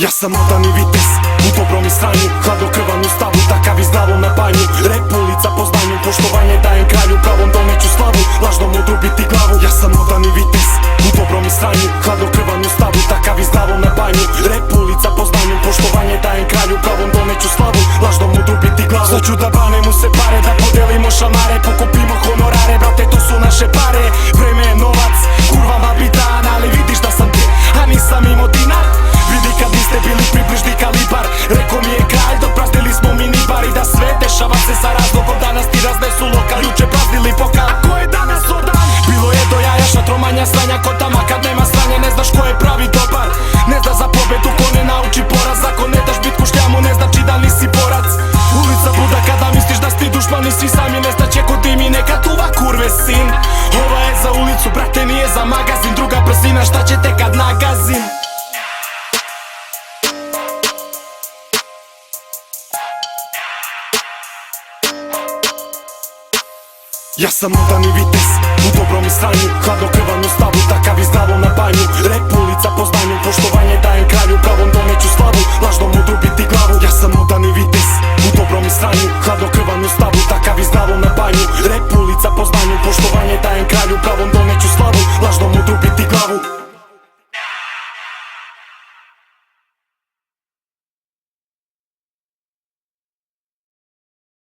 Ja sam udani vitez, u dobrom i sranju, hladnokrvan u stavu, takav i s glavom na banju. Rep ulica po znanju, poštovanje dajem kralju, pravom doneću slavu, lažnom odrubiti glavu. Ja sam udani vitez, u dobrom i sranju, hladnokrvan u stavu, takav i s glavom na banju. Rep ulica po znanju, poštovanje dajem kralju, pravom doneću slavu, lažnom odrubiti glavu. Sad ću da banemo se pare, da podelimo šamare, pokupimo honorare, brate to su naše pare. Vreme je novac, kurvama bitan, ali vidiš da sam te, a nisam imao dinar. Vidi kad niste bili približni kalibar, reko mi je kralj dok praznili smo minibar. I da sve dešava se sa razlogom, danas ti raznesu lokal, juče praznili pokal. Ko je danas odan? Bilo je do jaja šatromanja, sranja kotama, kad nema sranje ne znaš ko je pravi dobar. Ne zna za pobedu ko ne nauči poraz, ako ne daš bitku šljamu ne znači da nisi borac. Ulica buda kada misliš da si ti dušman i svi sami nestaće ko ti mi neka tuva kurve sin. Ova je za ulicu brate, nije za magazin, druga brzina šta će te kad nagazim. Ja sam udani vitez, u dobrom i sranju, hladnokrvan u stavu, takav i s glavom na banju. Rep ulica po znanju, poštovanje dajem kralju, pravom doneću slavu, lažnom odrubiti glavu. Ja sam udani vitez, u dobrom i sranju, hladnokrvan u stavu, takav i s glavom na banju. Rep ulica po znanju, poštovanje dajem kralju, pravom doneću slavu, lažnom odrubiti glavu.